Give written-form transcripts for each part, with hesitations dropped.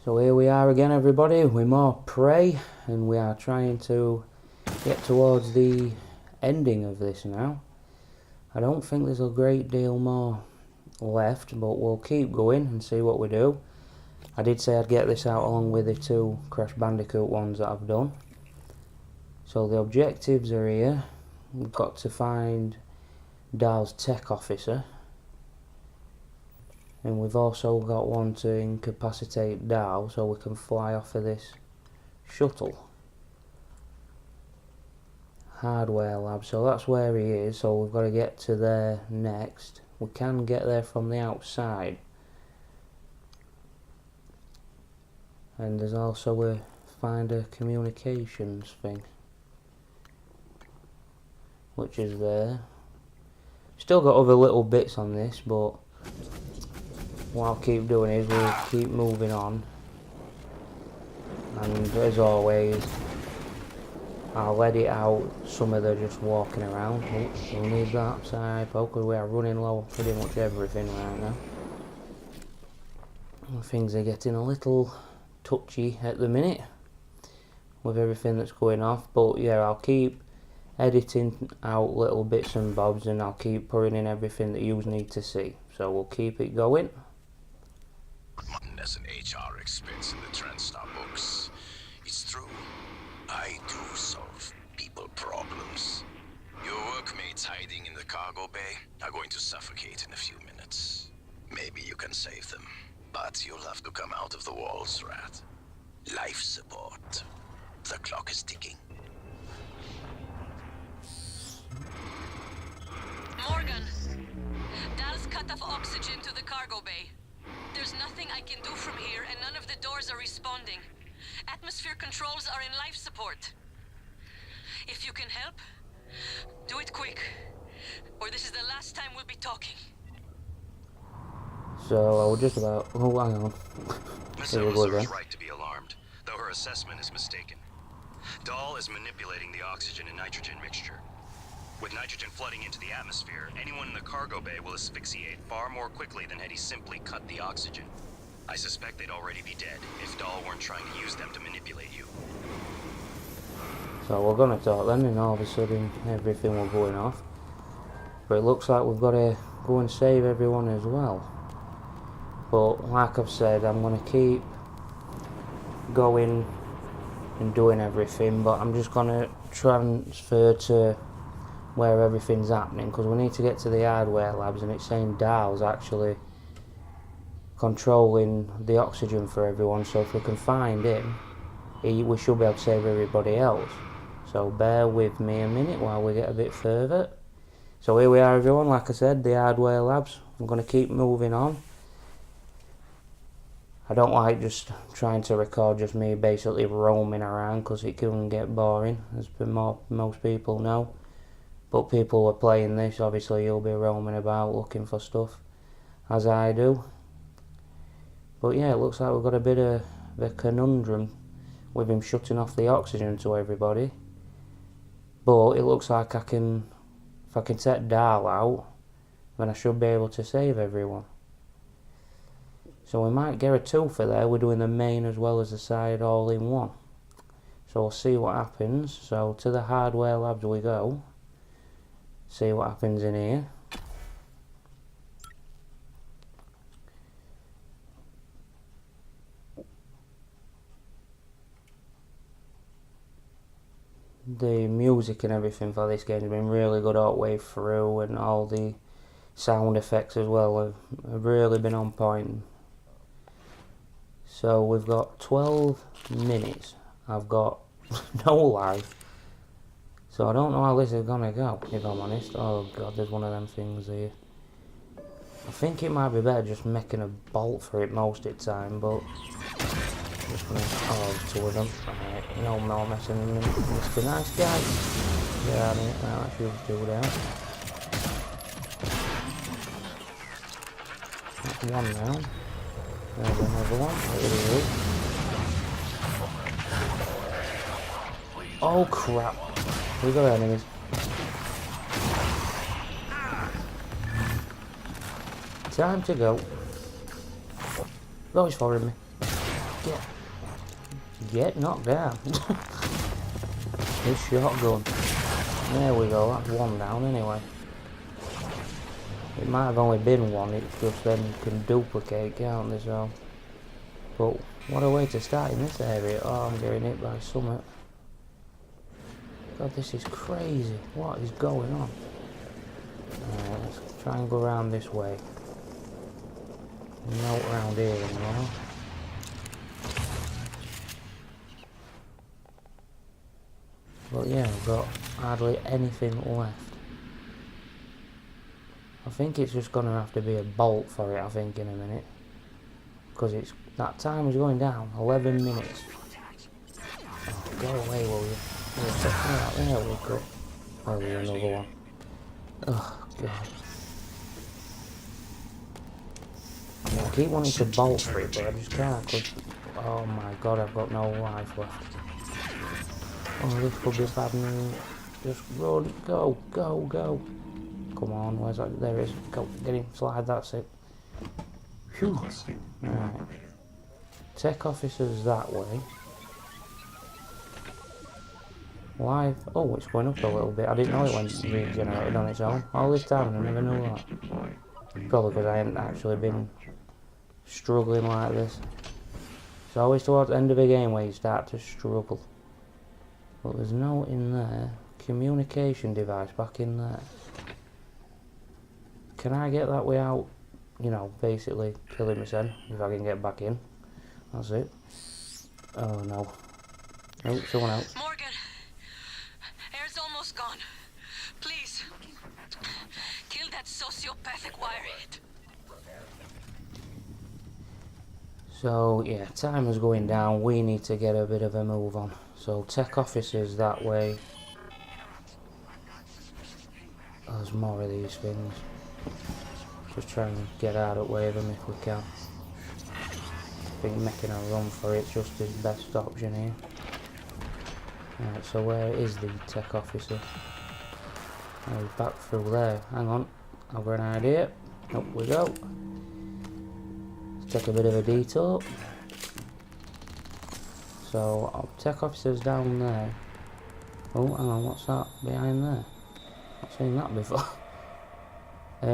So here we are again, everybody, with more Prey, and we are trying to get towards the ending of this now. I don't think there's a great deal more left, but we'll keep going and see what we do. I did say I'd get this out along with the two Crash Bandicoot ones that I've done. So the objectives are here. We've got to find Dahl's tech officer. And we've also got one to incapacitate Dahl so we can fly off of this shuttle. Hardware lab, so that's where he is, so we've got to get to there next. We can get there from the outside. And there's also a find a communications thing, which is there. Still got other little bits on this, but what I'll keep doing is we'll keep moving on, and as always I'll edit out some of the just walking around. We'll need that side because we are running low on pretty much everything right now. Things are getting a little touchy at the minute with everything that's going off, but yeah, I'll keep editing out little bits and bobs, and I'll keep putting in everything that you need to see, so we'll keep it going. As an HR expense in the TranStar books, it's true. I do solve people problems. Your workmates hiding in the cargo bay are going to suffocate in a few minutes. Maybe you can save them, but you'll have to come out of the walls, Rat. Life support. The clock is ticking. Morgan, Dahl's cut off oxygen to the cargo bay. There's nothing I can do from here, and none of the doors are responding. Atmosphere controls are in life support. If you can help, do it quick, or this is the last time we'll be talking. So I was just about... oh, hang on. Miss Here we go Elmer again. is right to be alarmed, though her assessment is mistaken. Dahl is manipulating the oxygen and nitrogen mixture. With nitrogen flooding into the atmosphere, anyone in the cargo bay will asphyxiate far more quickly than had he simply cut the oxygen. I suspect they'd already be dead if Dahl weren't trying to use them to manipulate you. So we're gonna talk then, and all of a sudden everything will going off. But it looks like we've got to go and save everyone as well. But like I've said, I'm gonna keep going and doing everything, but I'm just gonna transfer to where everything's happening, because we need to get to the hardware labs, and it's saying Dahl's actually controlling the oxygen for everyone, so if we can find him, we should be able to save everybody else. So bear with me a minute while we get a bit further. So here we are, everyone, like I said, the hardware labs. I'm going to keep moving on. I don't like just trying to record just me basically roaming around, because it can get boring, as most people know. But people who are playing this, obviously you'll be roaming about looking for stuff, as I do. But yeah, it looks like we've got a bit of a conundrum with him shutting off the oxygen to everybody. But it looks like if I can set Dahl out, then I should be able to save everyone. So we might get a two for there. We're doing the main as well as the side all in one. So we'll see what happens. So to the hardware labs we go. See what happens in here. The music and everything for this game has been really good all the way through, and all the sound effects as well have really been on point. So we've got 12 minutes. I've got no life. So I don't know how this is gonna go, if I'm honest. Oh god, there's one of them things here. I think it might be better just making a bolt for it most of the time, but just gonna, oh, there's two of them. Right, no more messing with Mr. Nice Guy. Yeah, I mean, that should do that. That's one now. There's another one. There it is. Oh crap. We got enemies. Time to go. Oh, he's following me. Get knocked down. This shotgun. There we go, that's one down anyway. It might have only been one, it's just then you can duplicate, can't they, so. But what a way to start in this area. Oh, I'm getting hit by something. God, this is crazy. What is going on? Alright, let's try and go around this way. Not around here anymore. But yeah, we've got hardly anything left. I think it's just gonna have to be a bolt for it, I think, in a minute. Because it's that time is going down. 11 minutes. Oh, go away, will you? Yeah, there we go. Oh, there's another one. Oh, God. I keep wanting to bolt for it, but I just can't. Cause, oh my God, I've got no life left. Oh, this could be bad news. Just run. Go, go, go. Come on, where's that? There it is. Go, get him. Slide, that's it. Phew. Right. Tech officers that way. Why? Oh, it's going up a little bit. I didn't know it went regenerated on its own. All this time, I never knew that. Probably because I hadn't actually been struggling like this. It's always towards the end of a game where you start to struggle. But there's no in there. Communication device back in there. Can I get that way out? You know, basically killing myself if I can get back in. That's it. Oh no. Oh, someone else. Morgan, air's almost gone. Please, kill that sociopathic wirehead. So yeah, time is going down. We need to get a bit of a move on. So tech officers that way. Oh, there's more of these things. Just try and get out of the way of them if we can. I think making a run for it's just his best option here. Right, so where is the tech officer? Oh, he's back through there. Hang on, I've got an idea. Up we go. Let's take a bit of a detour. So, tech officer's down there. Oh, hang on, what's that behind there? I've seen that before. I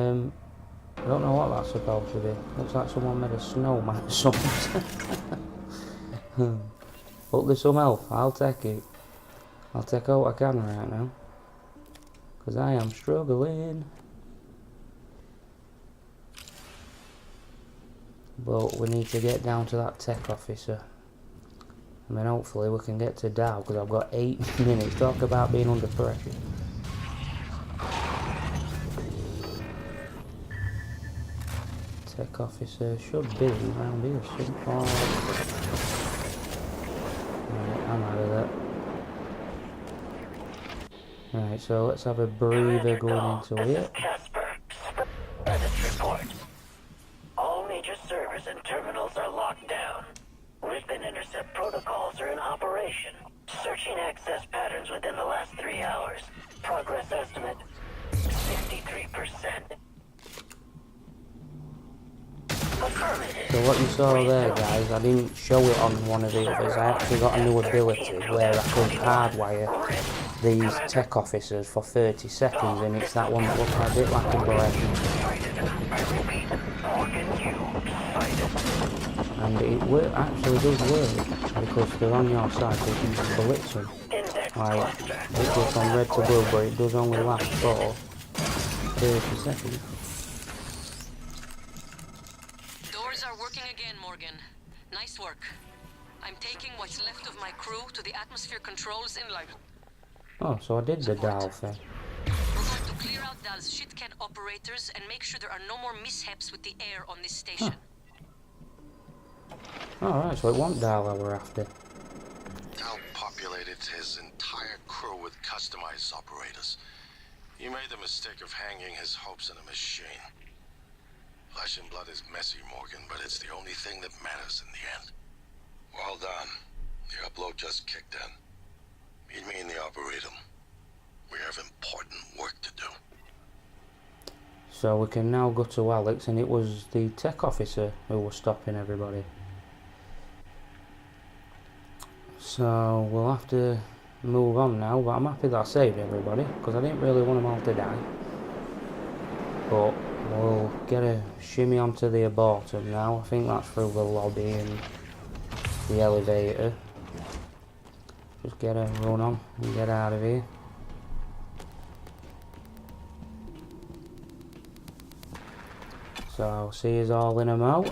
don't know what that's supposed to be. Looks like someone made a snowman or something. But there's some help. I'll take it. I'll take out what I can right now. Because I am struggling. But we need to get down to that tech officer. And then hopefully we can get to Dow. Because I've got 8 minutes. Talk about being under pressure. Tech officer should be around here somewhere. Right, I'm out of that. Right, so let's have a breather going into it. Casper, status report. All major servers and terminals are locked down. Lisbon intercept protocols are in operation. Searching access patterns within the last 3 hours. Progress estimate 63%. So what you saw there, guys, I didn't show it on one of the others. I actually got a new ability where I could hardwire these tech officers for 30 seconds, and it's that one that looks a bit like a blade. And it actually does work, because they're on your side, so you can just blitz them. Like, it goes from red to blue, but it does only last for 30 seconds. Nice work. I'm taking what's left of my crew to the atmosphere controls in Live. Oh, so I did the Dal thing. We're going to clear out Dal's shitcan operators and make sure there are no more mishaps with the air on this station. Alright, so it wasn't Dal that we're after. Dal populated his entire crew with customized operators. He made the mistake of hanging his hopes in a machine. Flesh and blood is messy, Morgan, but it's the only thing that matters in the end. Well done. The upload just kicked in. Meet me in the Arboretum. We have important work to do. So we can now go to Alex, and it was the tech officer who was stopping everybody. So we'll have to move on now, but I'm happy that I saved everybody, because I didn't really want them all to die. But we'll get a shimmy onto the bottom now. I think that's through the lobby and the elevator. Just get a run on and get out of here. So I'll see you all in a mo.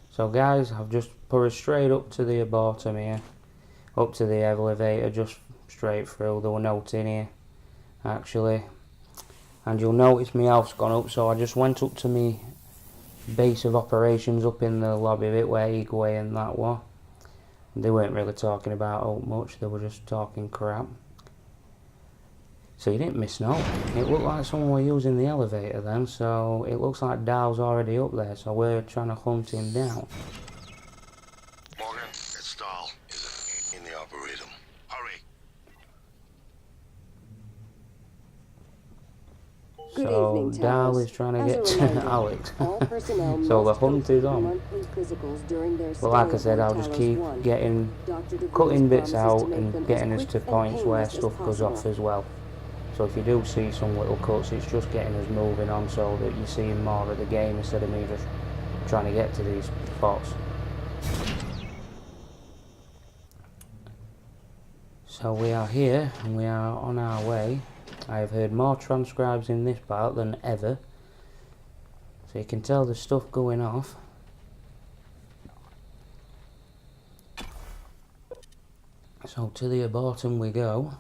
So guys, I've just put it straight up to the bottom here. Up to the elevator, just straight through. There were notes in here, actually. And you'll notice my health's gone up, so I just went up to me base of operations up in the lobby bit where Igwe and that were. They weren't really talking about it much, they were just talking crap. So you didn't miss no. It looked like someone were using the elevator then, so it looks like Dahl's already up there, so we're trying to hunt him down. Morgan, it's Dahl. Is it in the Arboretum? Hurry. Good So evening, Dahl Towers. is trying to As get a to reminder, Alex. all personnel So the must hunt is complete on. monthly physicals during their But like I stay said, at I'll just Talos keep 1. getting, Dr. DeVries cutting bits promises out to make them and getting as us quick to and points where painless as stuff goes off possible. as well. So if you do see some little cuts, it's just getting us moving on so that you're seeing more of the game instead of me just trying to get to these spots. So we are here and we are on our way. I have heard more transcribes in this part than ever. So you can tell there's stuff going off. So to the bottom we go.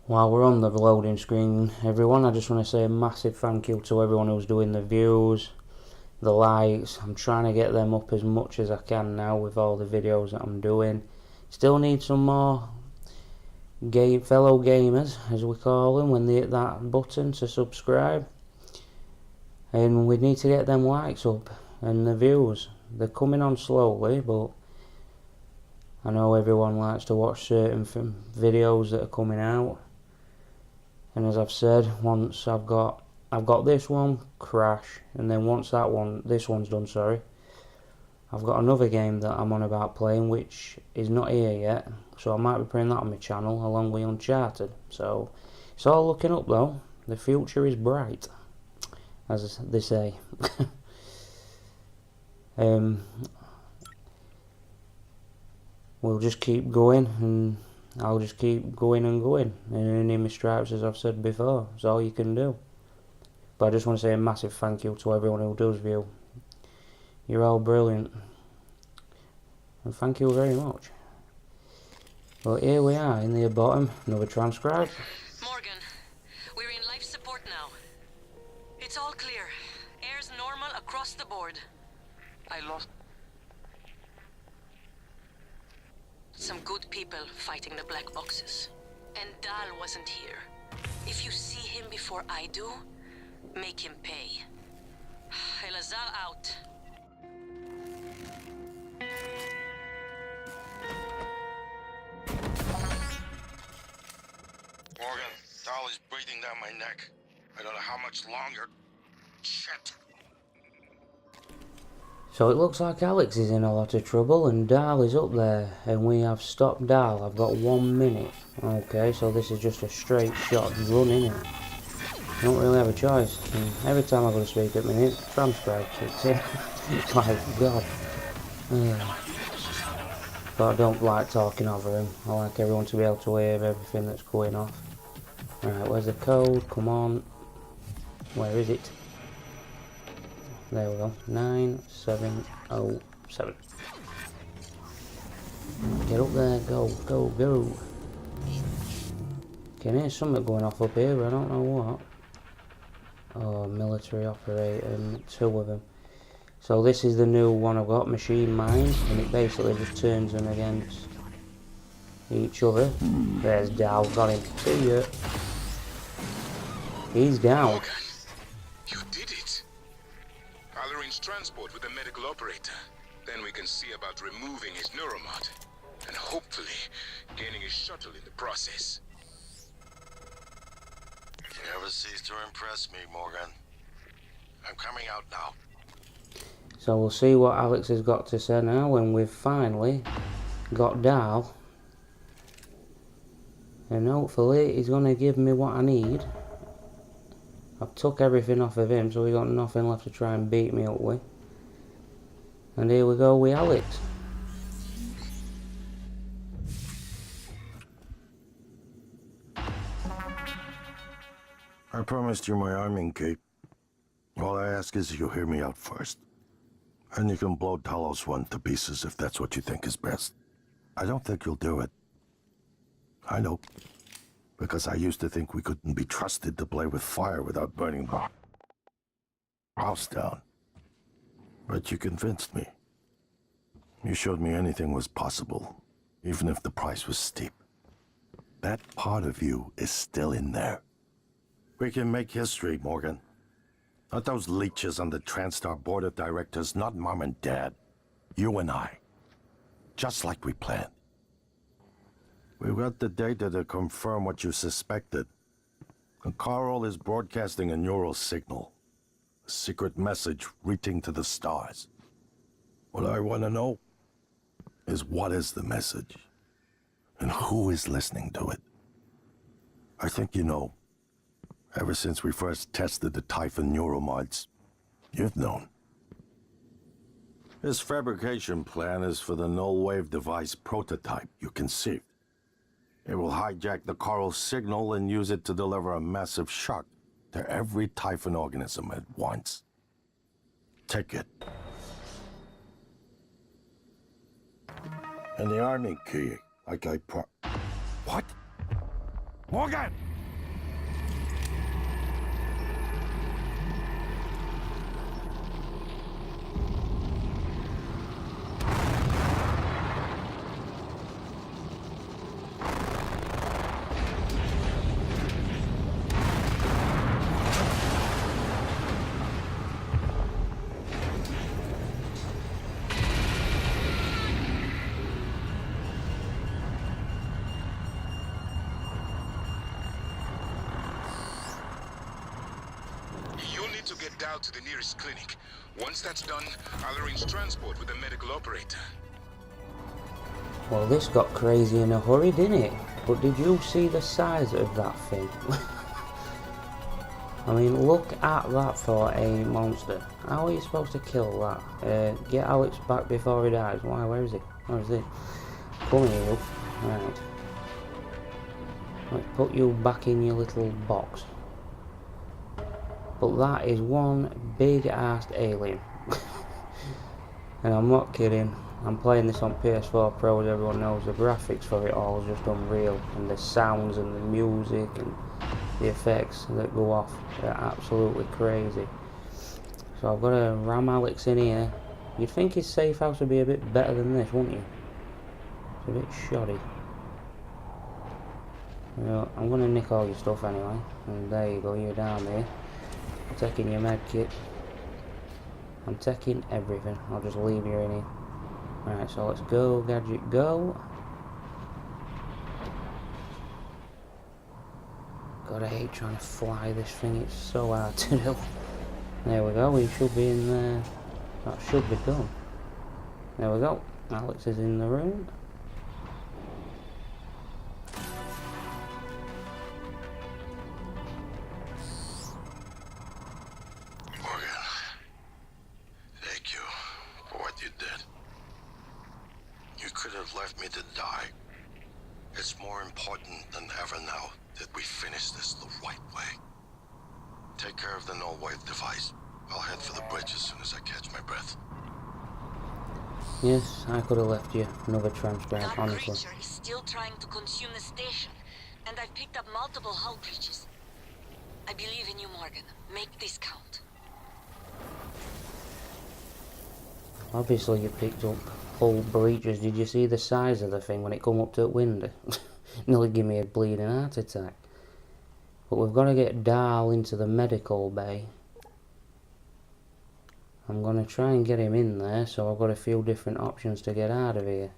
While we're on the loading screen, everyone, I just want to say a massive thank you to everyone who's doing the views, the likes. I'm trying to get them up as much as I can now with all the videos that I'm doing. Still need some more fellow gamers, as we call them, when they hit that button to subscribe. And we need to get them likes up and the views. They're coming on slowly, but I know everyone likes to watch certain videos that are coming out. And as I've said, once I've got this one, Crash, and then once this one's done, sorry, I've got another game that I'm on about playing, which is not here yet, so I might be playing that on my channel along with Uncharted. So it's all looking up though. The future is bright, as they say. We'll just keep going, and I'll just keep going and going, and earning my stripes, as I've said before. It's all you can do. But I just want to say a massive thank you to everyone who does view. You're all brilliant, and thank you very much. But here we are in the bottom, another transcribe. Morgan, we're in life support now. It's all clear. Air's normal across the board. I lost some good people fighting the black boxes. And Dahl wasn't here. If you see him before I do, make him pay. Elazar out. Morgan, Dahl is breathing down my neck. I don't know how much longer. Shit. So it looks like Alex is in a lot of trouble and Dahl is up there, and we have stopped Dahl. I've got 1 minute. Okay, so this is just a straight shot run, innit? I don't really have a choice. And every time I go to speak at minute, transcribe kicks in. It's like, God. But I don't like talking over him. I like everyone to be able to hear everything that's going off. Right, where's the code? Come on. Where is it? There we go. 9707. Get up there. Go, go, go. Can hear something going off up here, but I don't know what. Oh, military operator, 2 of them. So this is the new one I've got, machine mines, and it basically just turns them against each other. There's Dahl, got him. See ya. He's down. Morgan, you did it. I'll arrange transport with the medical operator. Then we can see about removing his neuromod. And hopefully gaining his shuttle in the process. You never cease to impress me, Morgan. I'm coming out now. So we'll see what Alex has got to say now when we've finally got Dahl. And hopefully he's going to give me what I need. I've took everything off of him, so he's got nothing left to try and beat me up with. And here we go with Alex. I promised you my arming cape. All I ask is you hear me out first. And you can blow Talos One to pieces if that's what you think is best. I don't think you'll do it. I know. Because I used to think we couldn't be trusted to play with fire without burning the house down. But you convinced me. You showed me anything was possible, even if the price was steep. That part of you is still in there. We can make history, Morgan. Not those leeches on the TranStar board of directors, not Mom and Dad. You and I. Just like we planned. We've got the data to confirm what you suspected. And Carl is broadcasting a neural signal. A secret message reaching to the stars. What I want to know is what is the message? And who is listening to it? I think you know. Ever since we first tested the Typhon neuromods, you've known. This fabrication plan is for the null-wave device prototype you conceived. It will hijack the Carl signal and use it to deliver a massive shock to every Typhon organism at once. Take it. And the army key, like I What? Morgan! To get down to the nearest clinic. Once that's done, I'll arrange transport with the medical operator. Well, this got crazy in a hurry, didn't it? But did you see the size of that thing? I mean, look at that for a monster. How are you supposed to kill that? Get Alex back before he dies. Why? Where is he? Where is he? Come here, you. Right. Let's put you back in your little box. But that is one big-assed alien. And I'm not kidding. I'm playing this on PS4 Pro, as everyone knows. The graphics for it all is just unreal. And the sounds and the music and the effects that go off, they're absolutely crazy. So I've got to ram Alex in here. You'd think his safe house would be a bit better than this, wouldn't you? It's a bit shoddy. You know, I'm going to nick all your stuff anyway. And there you go, you're down there. I'm taking your med kit. I'm taking everything. I'll just leave you in here. Alright, so let's go, Gadget, go. God, I hate trying to fly this thing. It's so hard to do. There we go. We should be in there. That should be done. There we go. Alex is in the room. Left me to die. It's more important than ever now that we finish this the right way. Take care of the null-wave device. I'll head for the bridge as soon as I catch my breath. Yes, I could have left you another transplant, That honestly. creature is still trying to consume the station, and I've picked up multiple hull breaches. I believe in you, Morgan. Make this count. Obviously you picked up hull breaches. Did you see the size of the thing when it come up to the window? Nearly give me a bleeding heart attack. But we've got to get Dahl into the medical bay. I'm going to try and get him in there, so I've got a few different options to get out of here.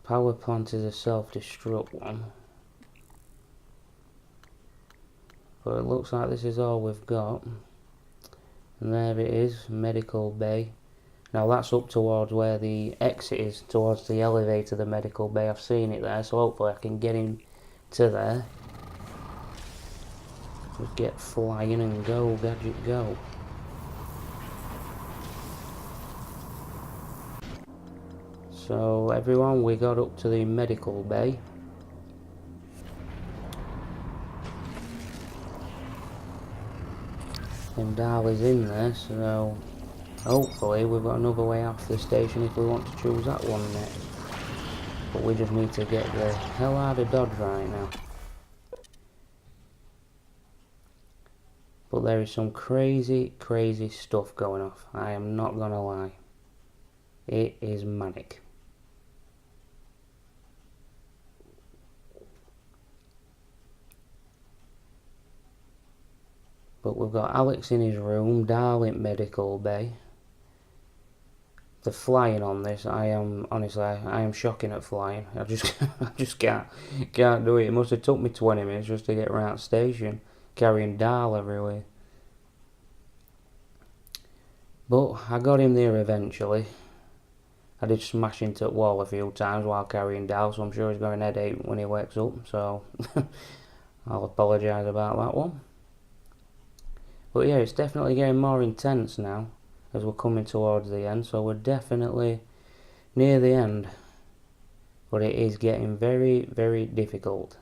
Power plant is a self-destruct one. But it looks like this is all we've got. And there it is, medical bay. Now that's up towards where the exit is, towards the elevator, the medical bay. I've seen it there, so hopefully I can get into there. Just get flying and go, Gadget, go. So everyone, we got up to the medical bay. And Darley's in there, so hopefully we've got another way off the station if we want to choose that one next. But we just need to get the hell out of Dodge right now. But there is some crazy, crazy stuff going off. I am not gonna lie. It is manic. But we've got Alex in his room, Darley medical bay. The flying on this, I am honestly, I am shocking at flying. I just can't do it. It must have took me 20 minutes just to get around the station, carrying Darl everywhere. But I got him there eventually. I did smash into the wall a few times while carrying Darl, so I'm sure he's got an headache when he wakes up. So I'll apologise about that one. But yeah, it's definitely getting more intense now as we're coming towards the end, so we're definitely near the end. But it is getting very, very difficult.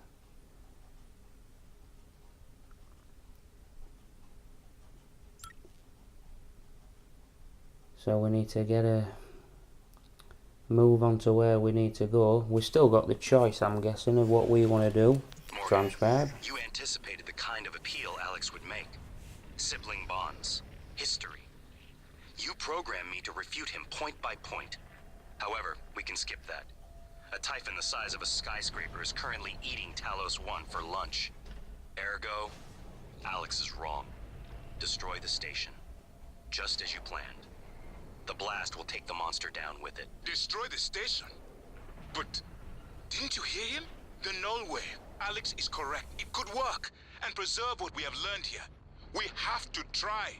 So we need to get a move on to where we need to go. We've still got the choice, I'm guessing, of what we want to do. Morgan, Transcribe. you anticipated the kind of appeal Alex would make. Sibling bonds. History. You programmed me to refute him point by point. However, we can skip that. A Typhon the size of a skyscraper is currently eating Talos 1 for lunch. Ergo, Alex is wrong. Destroy the station. Just as you planned. The blast will take the monster down with it. Destroy the station? But didn't you hear him? The null way. Alex is correct. It could work and preserve what we have learned here. We have to try.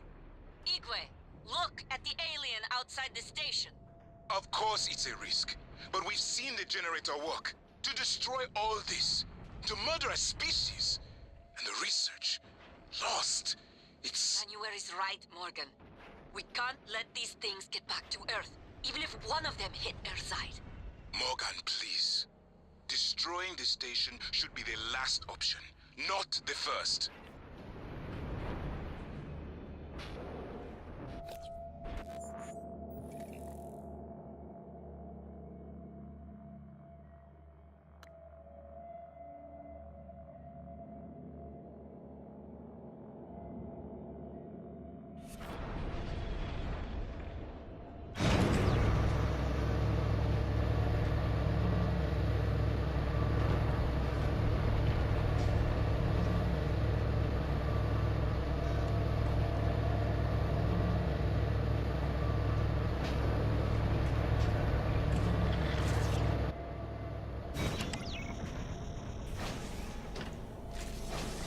Igwe, look at the alien outside the station. Of course it's a risk, but we've seen the generator work. To destroy all this, to murder a species, and the research lost. It's... January's right, Morgan. We can't let these things get back to Earth, even if one of them hit Earthside. Morgan, please. Destroying the station should be the last option, not the first.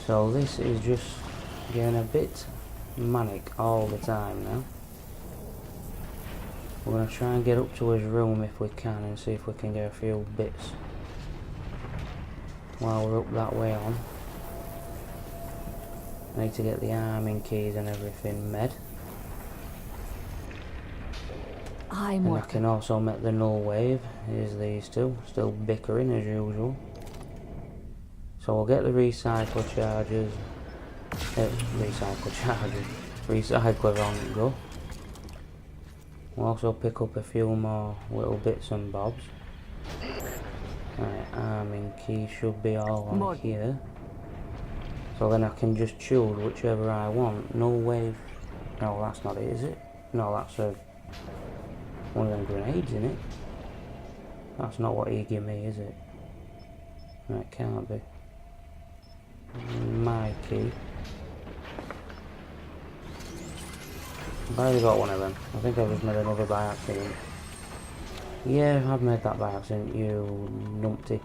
So this is just getting a bit manic all the time now. We're going to try and get up to his room if we can and see if we can get a few bits while we're up that way on. I need to get the arming keys and everything med. And I can also make the null wave. Here's these two, still bickering as usual. So we'll get the recycle charges, recycler on go. We'll also pick up a few more little bits and bobs. Right, arming key should be all on here. So then I can just choose whichever I want. Null wave, no that's not it, is it? No, that's one of them grenades in it. That's not what he gave me, is it? Right, can't be. My key. I've already got one of them. I think I've just made another by accident. Yeah, I've made that by accident, you numpty.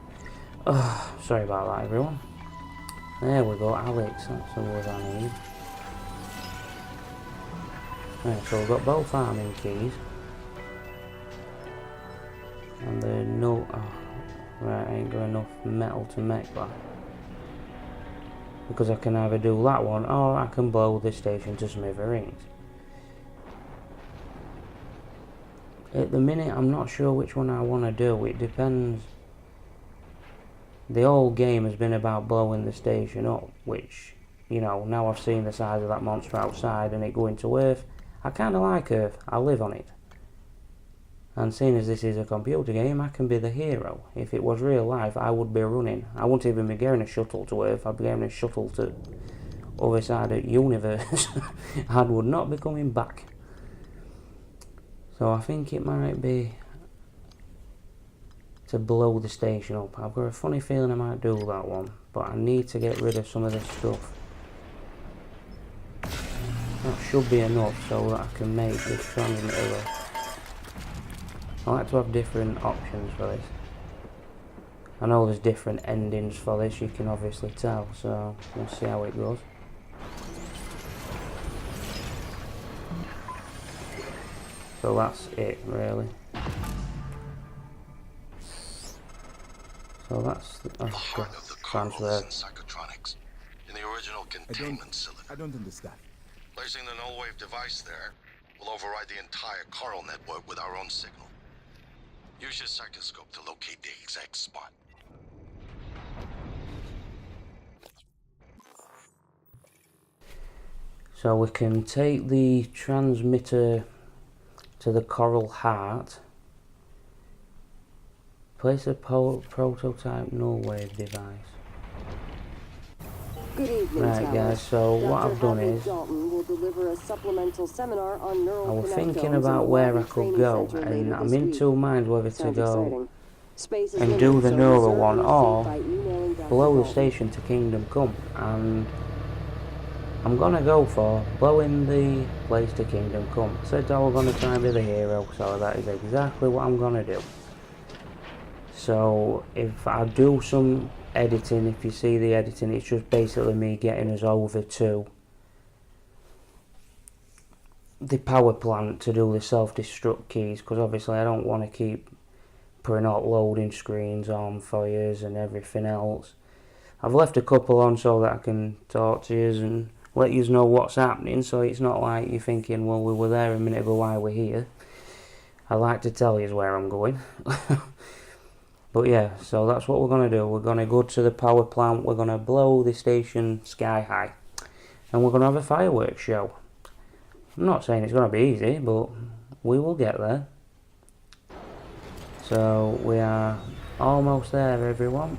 Sorry about that, everyone. There we go, Alex, that's the word I need. Right, so we've got both farming keys. And the no... Oh, right, I ain't got enough metal to make that. Because I can either do that one, or I can blow this station to smithereens. At the minute, I'm not sure which one I want to do. It depends. The whole game has been about blowing the station up, which, you know, now I've seen the size of that monster outside and it going to Earth, I kind of like Earth. I live on it. And seeing as this is a computer game, I can be the hero. If it was real life, I would be running. I wouldn't even be getting a shuttle to Earth. I'd be getting a shuttle to other side of the universe. I would not be coming back. So I think it might be to blow the station up. I've got a funny feeling I might do that one, but I need to get rid of some of this stuff. That should be enough so that I can make this transmitter. I like to have different options for this. I know there's different endings for this, you can obviously tell, so we'll see how it goes. So that's it, really. So that's the Heart of the transfer. Corals and psychotronics in the original containment cylinder. I don't understand. Placing the null wave device there will override the entire coral network with our own signal. Use your psychoscope to locate the exact spot. So we can take the transmitter to the coral heart. Place a prototype null wave device. Good evening, Right, Tallis. guys, so what Dr. I've done Harvey is, Dalton will deliver a supplemental seminar on neural I was thinking connectomes in about the where I Walden could Training go, Center and later I'm this in week. two minds whether to Sounds go exciting. Space is and limited, do the so neural reserve one, your seat or by emailing Dr. blow the Dalton. station to Kingdom Come, and I'm gonna go for blowing the place to Kingdom Come. I said I was gonna try and be the hero, so that is exactly what I'm gonna do. So if I do some editing, if you see the editing, it's just basically me getting us over to the power plant to do the self-destruct keys, because obviously I don't want to keep putting out loading screens on for yous and everything else. I've left a couple on so that I can talk to yous and let yous know what's happening, so it's not like you're thinking, well, we were there a minute ago, why we're here. I like to tell yous where I'm going. But yeah, so that's what we're going to do. We're going to go to the power plant, we're going to blow the station sky high, and we're going to have a fireworks show. I'm not saying it's going to be easy, but we will get there. So we are almost there, everyone.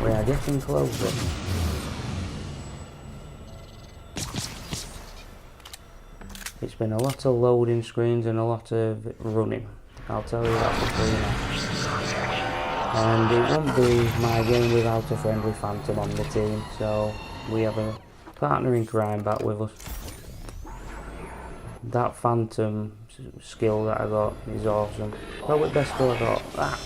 We are getting closer. It's been a lot of loading screens and a lot of running. I'll tell you that before you know. And it won't be my game without a friendly Phantom on the team, so we have a partner in crime back with us. That Phantom skill that I got is awesome. Well, what best skill I got? Ah!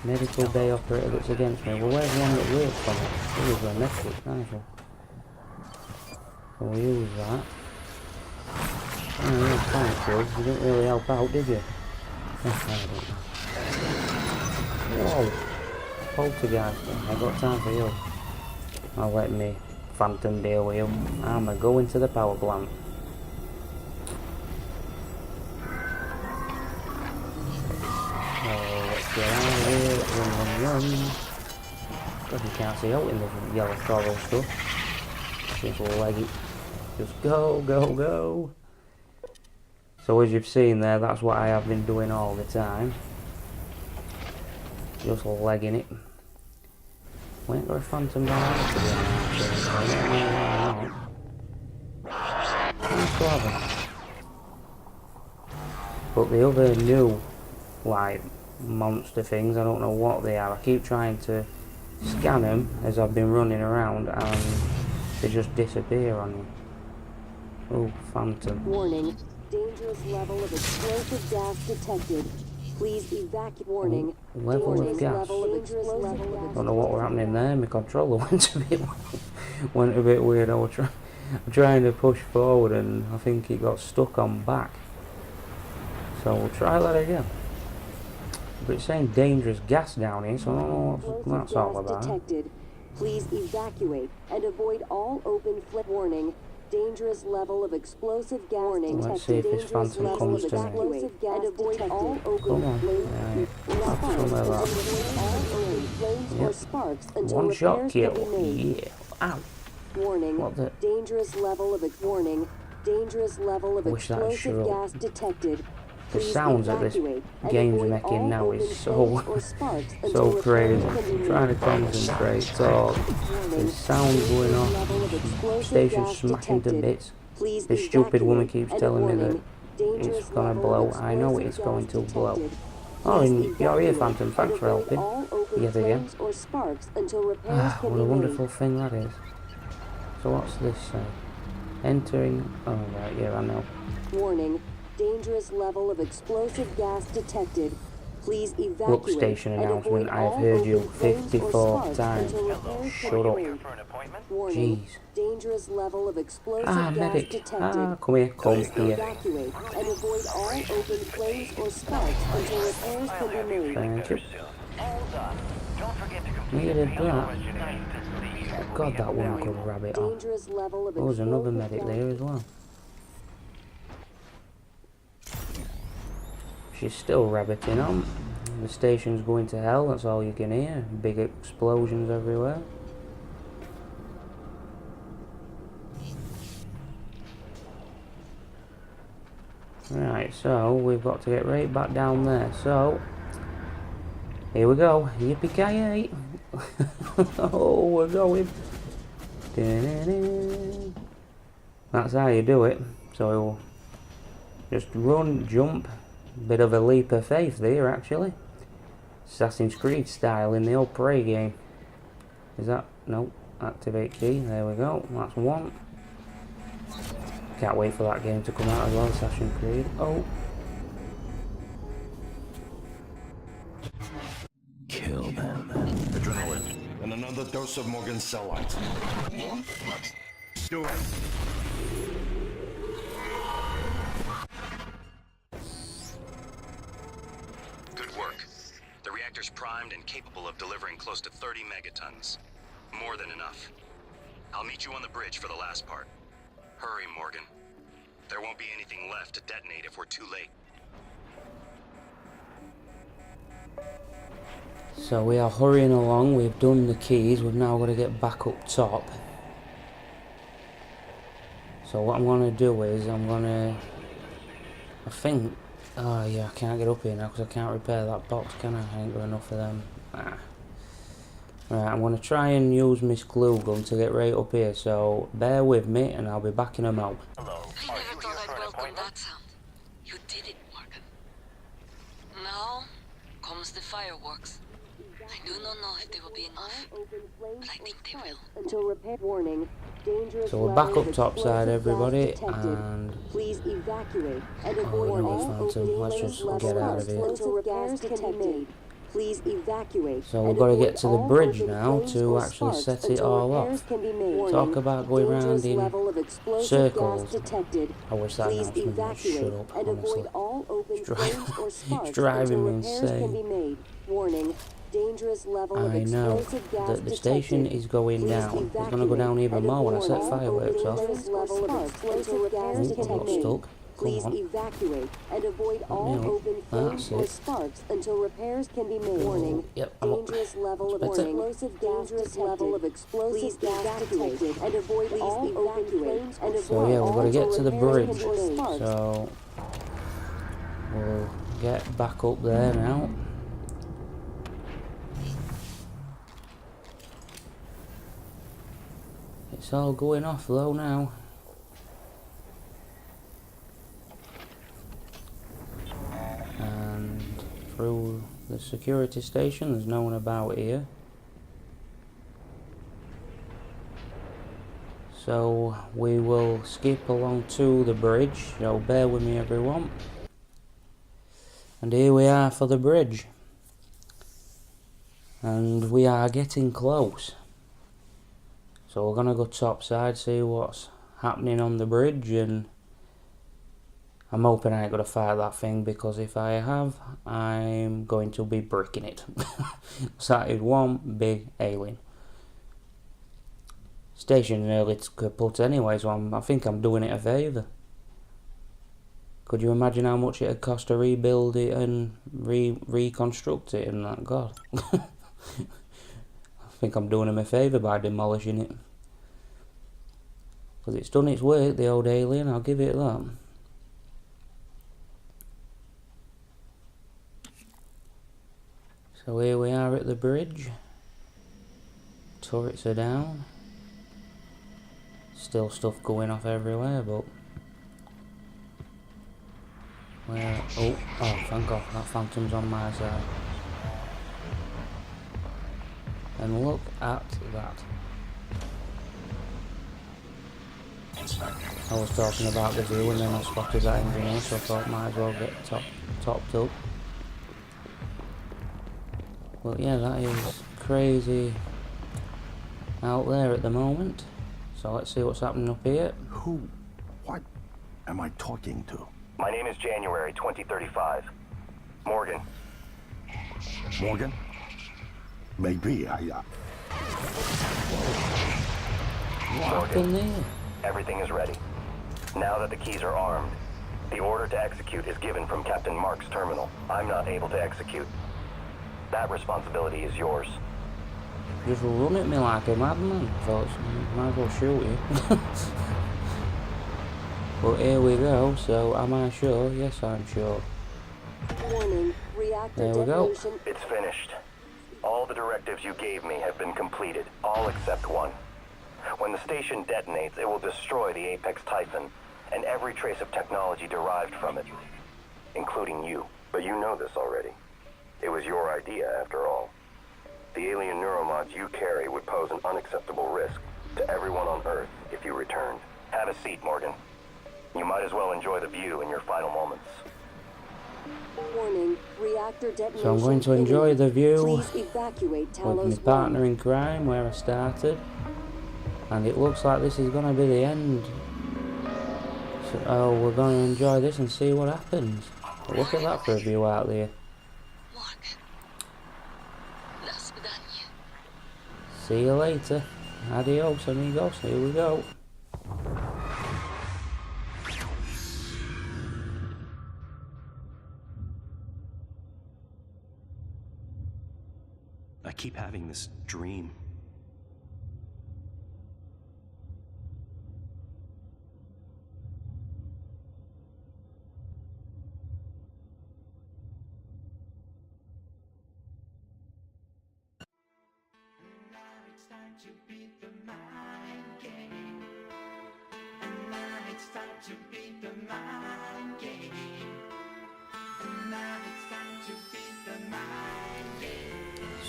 Medical bay operator that's against me. Well, where's one that works for me? Here is a medic, nice one. So we'll use that. Oh yeah, thanks, George. You didn't really help out, did you? Whoa! Poltergeist, I got time for you. I'll let me Phantom deal with you. I'm gonna go into the power plant. Let's get out of here. Run. God, you can't see out in the yellow coral stuff. Just leg it. Just go. So as you've seen there, that's what I have been doing all the time. Just legging it. We ain't got a Phantom down there to be honest, so I don't know why not. Nice to have them. But the other new, like, monster things, I don't know what they are. I keep trying to scan them as I've been running around and they just disappear on you. Oh, Phantom. Warning. Dangerous level of explosive gas detected. Please evacuate. Warning. Level of Dangerous gas. level of explosive Don't know what were happening there. My controller went a bit weird. I'm trying to push forward and I think it got stuck on back. So we'll try that again. But it's saying dangerous gas down here, so I don't know what that's all about. Detected. Please evacuate and avoid all open flame. Warning. Dangerous level of explosive gas. Warning. Let's see if this Dangerous phantom level comes of to me. explosive gas. And avoid all open Come on. flames. Right. Somewhere All like open flames or Yep. sparks until one shot repairs kill. can be made. Yeah. Ow. Warning. What the? Dangerous level of warning. Dangerous level of Wish that explosive shut up. gas detected. The Please sounds that this evacuate and game's avoid making all now open is so flames or sparks so until repairs crazy. can be Trying to made. concentrate, talk. Warning. There's sounds going Dangerous off. level of explosive Station's gas smashing to detected. bits. Please This stupid woman evacuate keeps and telling me that warning. Dangerous it's gonna level blow. of I know explosive it's going gas to blow. detected. Oh, Please and you're here, evacuate Phantom. and Thanks for avoid helping. all open Yet again. flames or sparks until repairs Ah, can what be a made. wonderful thing that is. So what's this say? Entering. Oh right, yeah, I know. Warning. Dangerous level of explosive gas detected. Please evacuate Workstation and announcement. avoid I have all heard you open flames or 54 sparks times. until repairs Shut can be up. made. Warning. Jeez. Dangerous level of explosive Ah, gas medic. detected. Ah, come here. Come Please here. evacuate and avoid all open flames or sparks until repairs can be made. Thank you. Hold on. Don't forget to complete Needed the that. questionnaire to see your God, that one could rabbit on. Dangerous level of Oh, there's another explosive medic gas there as well. She's still rabbiting on. The station's going to hell, that's all you can hear. Big explosions everywhere. Right, so we've got to get right back down there. So, here we go. Yippee-ki-yay! Oh, we're going. Da-da-da. That's how you do it. So, just run, jump. Bit of a leap of faith there, actually. Assassin's Creed style in the old Prey game. Is that? No. Activate key. There we go. That's one. Can't wait for that game to come out as well, Assassin's Creed. Oh. Kill them. Adrenaline. And another dose of Morgan Cellite. Do it. Good work. The reactor's primed and capable of delivering close to 30 megatons. More than enough. I'll meet you on the bridge for the last part. Hurry, Morgan. There won't be anything left to detonate if we're too late. So we are hurrying along. We've done the keys. We've now got to get back up top. So what I'm going to do is I think... Oh yeah, I can't get up here now because I can't repair that box, can I? I ain't got enough of them. Ah. Right, I'm going to try and use Miss Glue Gun to get right up here, so bear with me and I'll be back in a mo. Hello. I Are never you thought here for I'd an welcome appointment? that sound. You did it, Morgan. Now comes the fireworks. I do not know if they will be enough, Open flames but I think they or will. sparks until repair. Warning. Dangerous So we're level back of up top side, explosive everybody, gas detected. and... Please evacuate and Oh, avoid no, all Phantom. open Let's flames just level get out of sparks here. until repairs can be made. Please evacuate. So we've and got to avoid get to the all bridge open now flames to or actually sparks set it until all repairs off. can be made. Talk Warning. about going Dangerous round in level of explosive circles. gas detected. I wish that Please announcement would evacuate shut up, and honestly. avoid all open It's driving- flames or it's sparks driving until me repairs can be insane. made. Warning. Dangerous level of I know explosive gas that the station detected. is going Please down. It's going to go down evacuate even and more when I avoid set all fireworks open off. flames level of explosive gas Oh, I got detected. stuck. Please Come on. evacuate and avoid all up. open flames That's or it. sparks until repairs can be made. Warning. Yep, I'm up. Dangerous level of That's it. explosive dangerous level of explosive gas detected and avoid all open flames and avoid So yeah, we've got to get to the bridge. So So we'll get back up there now. It's all going off though now. And through the security station, there's no one about here. So we will skip along to the bridge, so bear with me everyone. And here we are for the bridge. And we are getting close. So we're gonna go topside, see what's happening on the bridge, and I'm hoping I ain't gonna fight that thing, because if I have, I'm going to be bricking it. So that is one big alien. Station nearly kaput anyway, so I think I'm doing it a favour. Could you imagine how much it'd cost to rebuild it and reconstruct it and that? God. I think I'm doing him a favour by demolishing it. Because it's done its work, the old alien, I'll give it that. So here we are at the bridge. Turrets are down. Still stuff going off everywhere, but... Where... Oh, thank God, that phantom's on my side. And look at that. I was talking about the view and then I spotted that engineer, so I thought might as well get topped up. But yeah, that is crazy out there at the moment. So let's see what's happening up here. What am I talking to? My name is January 2035. Morgan. Morgan? Maybe What happened there? Everything is ready. Now that the keys are armed, the order to execute is given from Captain Mark's terminal. I'm not able to execute. That responsibility is yours. Just run at me like a madman. I thought, might as well shoot you. But here we go, so am I sure? Yes, I'm sure. Warning, reactor There we go. detonation. It's finished. All the directives you gave me have been completed, all except one. When the station detonates, it will destroy the Apex Typhon and every trace of technology derived from it, including you. But you know this already. It was your idea, after all. The alien neuromods you carry would pose an unacceptable risk to everyone on Earth if you returned. Have a seat, Morgan. You might as well enjoy the view in your final moments. Warning, reactor detonation. So I'm going to enjoy the view Please evacuate with Talos my partner in crime where I started. And it looks like this is going to be the end. So we're going to enjoy this and see what happens. But look at that for a view out there. See you later. Adios, amigos. Here we go. I keep having this dream.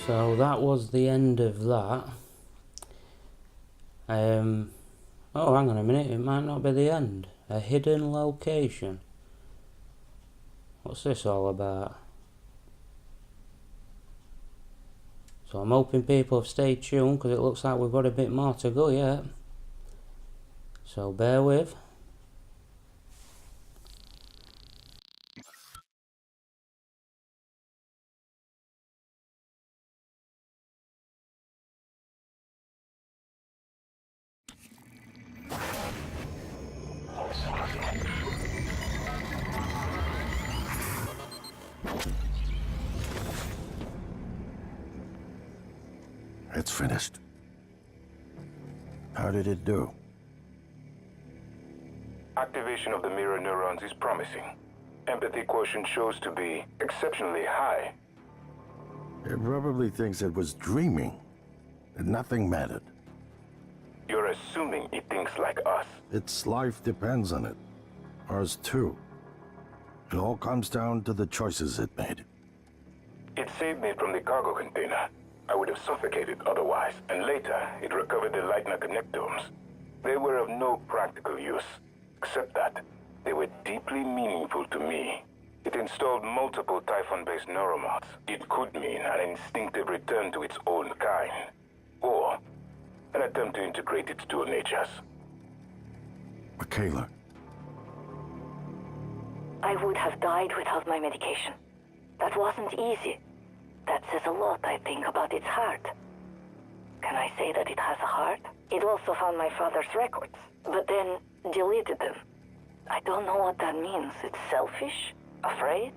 So that was the end of that. Oh, hang on a minute, it might not be the end. A hidden location. What's this all about? So I'm hoping people have stayed tuned, because it looks like we've got a bit more to go yet. So bear with. It's finished. How did it do? Activation of the mirror neurons is promising. Empathy quotient shows to be exceptionally high. It probably thinks it was dreaming, and nothing mattered. You're assuming it thinks like us. Its life depends on it. Ours too. It all comes down to the choices it made. It saved me from the cargo container. I would have suffocated otherwise, and later it recovered the Leitner connectomes. They were of no practical use, except that they were deeply meaningful to me. It installed multiple Typhon-based neuromods. It could mean an instinctive return to its own kind, or an attempt to integrate its dual natures. Michaela, I would have died without my medication. That wasn't easy. That says a lot, I think, about its heart. Can I say that it has a heart? It also found my father's records, but then deleted them. I don't know what that means. It's selfish? Afraid?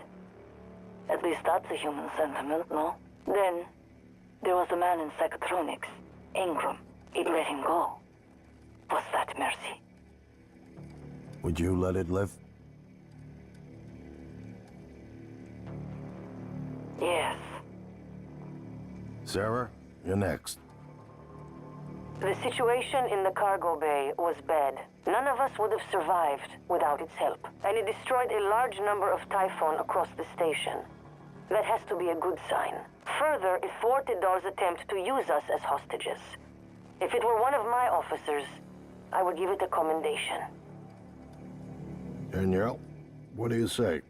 At least that's a human sentiment, no? Then, there was a man in psychotronics, Ingram. It let him go. Was that mercy? would you let it live? Yes. Sarah, you're next. The situation in the cargo bay was bad. None of us would have survived without its help, and it destroyed a large number of Typhon across the station. That has to be a good sign. Further, it thwarted Dar's attempt to use us as hostages. If it were one of my officers, I would give it a commendation. Danielle, what do you say?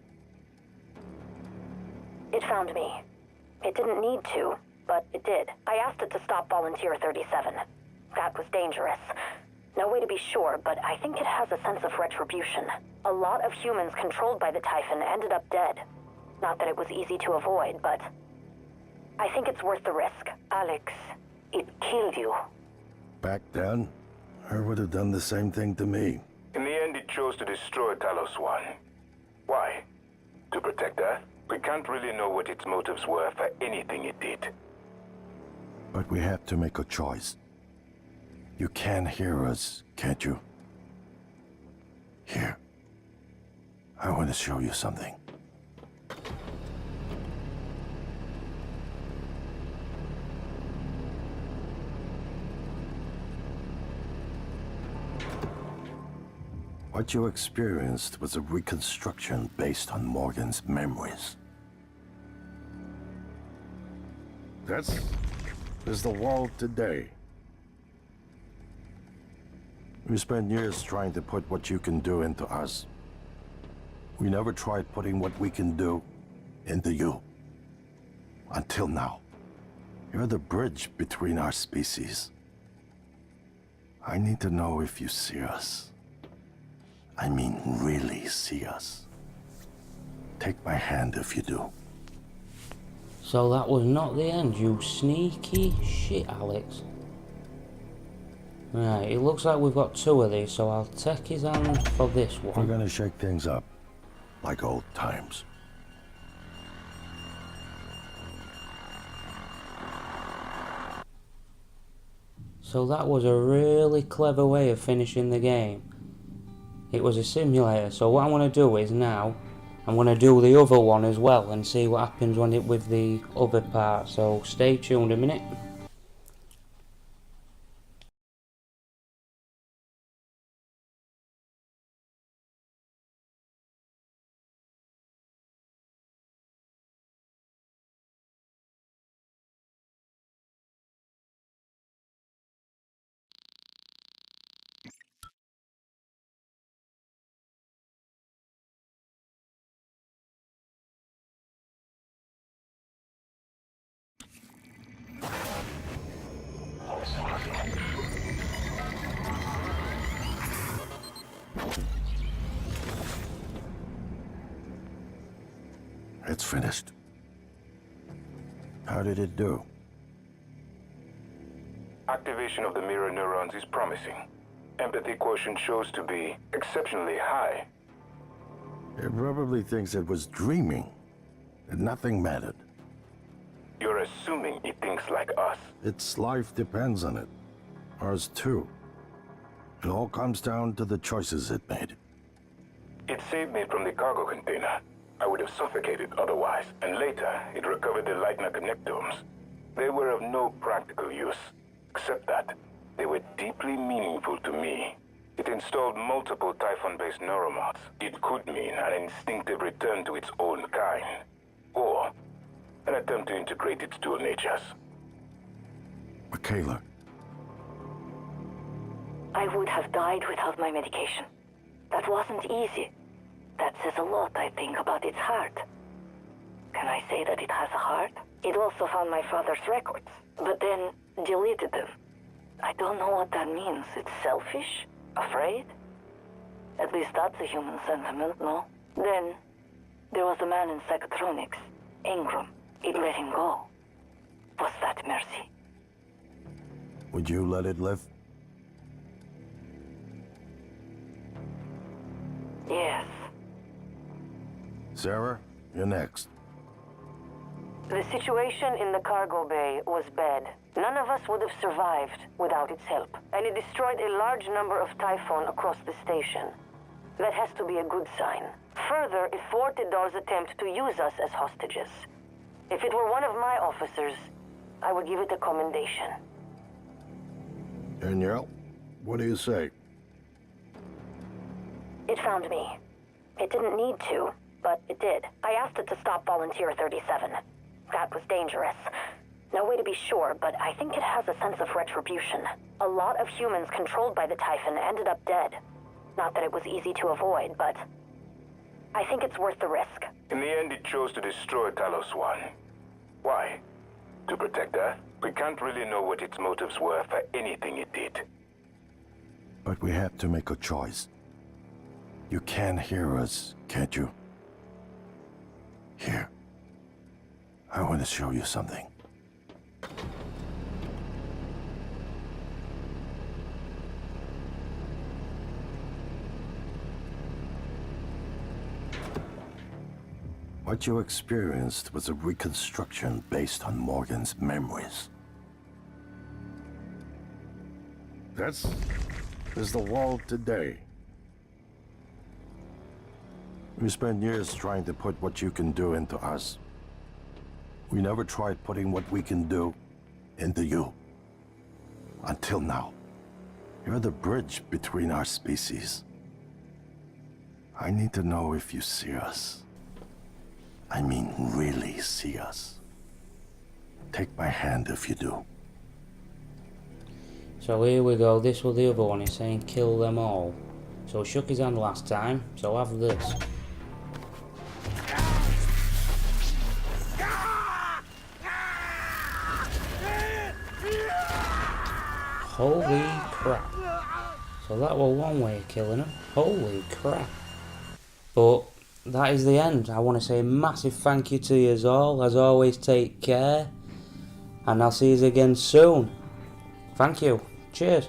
It found me. It didn't need to, but it did. I asked it to stop Volunteer 37. That was dangerous. No way to be sure, but I think it has a sense of retribution. A lot of humans controlled by the Typhon ended up dead. Not that it was easy to avoid, but I think it's worth the risk. Alex, it killed you. Back then, I would have done the same thing to me. In the end, it chose to destroy Talos One. Why? To protect Earth? We can't really know what its motives were for anything it did. But we have to make a choice. You can hear us, can't you? Here. I want to show you something. What you experienced was a reconstruction based on Morgan's memories. This is the world today. We spent years trying to put what you can do into us. We never tried putting what we can do into you. Until now. You're the bridge between our species. I need to know if you see us. I mean, really see us. Take my hand if you do. So that was not the end, you sneaky shit, Alex. Right, it looks like we've got two of these, so I'll take his hand for this one. We're gonna shake things up, like old times. So that was a really clever way of finishing the game. It was a simulator, so what I'm going to do is now, I'm going to do the other one as well and see what happens when it with the other part, so stay tuned a minute. It's finished. How did it do? Activation of the mirror neurons is promising. Empathy quotient shows to be exceptionally high. It probably thinks it was dreaming, and nothing mattered. You're assuming it thinks like us. Its life depends on it. Ours too. It all comes down to the choices it made. It saved me from the cargo container. I would have suffocated otherwise, and later it recovered the Leitner connectomes. They were of no practical use, except that they were deeply meaningful to me. It installed multiple Typhon-based neuromods. It could mean an instinctive return to its own kind, or an attempt to integrate its dual natures. Michaela, I would have died without my medication. That wasn't easy. That says a lot, I think, about its heart. Can I say that it has a heart? It also found my father's records, but then deleted them. I don't know what that means. It's selfish? Afraid? At least that's a human sentiment, no? Then, there was a man in Psychotronics, Ingram. It let him go. Was that mercy? Would you let it live? Yes. Sarah, you're next. The situation in the cargo bay was bad. None of us would have survived without its help, and it destroyed a large number of Typhon across the station. That has to be a good sign. Further, it thwarted Dar's attempt to use us as hostages. If it were one of my officers, I would give it a commendation. Danielle, what do you say? It found me. It didn't need to, but it did. I asked it to stop Volunteer 37. That was dangerous. No way to be sure, but I think it has a sense of retribution. A lot of humans controlled by the Typhon ended up dead. Not that it was easy to avoid, but I think it's worth the risk. In the end, it chose to destroy Talos 1. Why? To protect her? We can't really know what its motives were for anything it did. But we have to make a choice. You can hear us, can't you? Here. I want to show you something. What you experienced was a reconstruction based on Morgan's memories. This is the world today. We spent years trying to put what you can do into us. We never tried putting what we can do into you. Until now. You're the bridge between our species. I need to know if you see us. I mean, really see us. Take my hand if you do. So here we go, this was the other one, he's saying kill them all. So he shook his hand last time, so have this. Holy crap. So that was one way of killing him. Holy crap. But that is the end. I want to say a massive thank you to you all. As always, take care. And I'll see you again soon. Thank you. Cheers.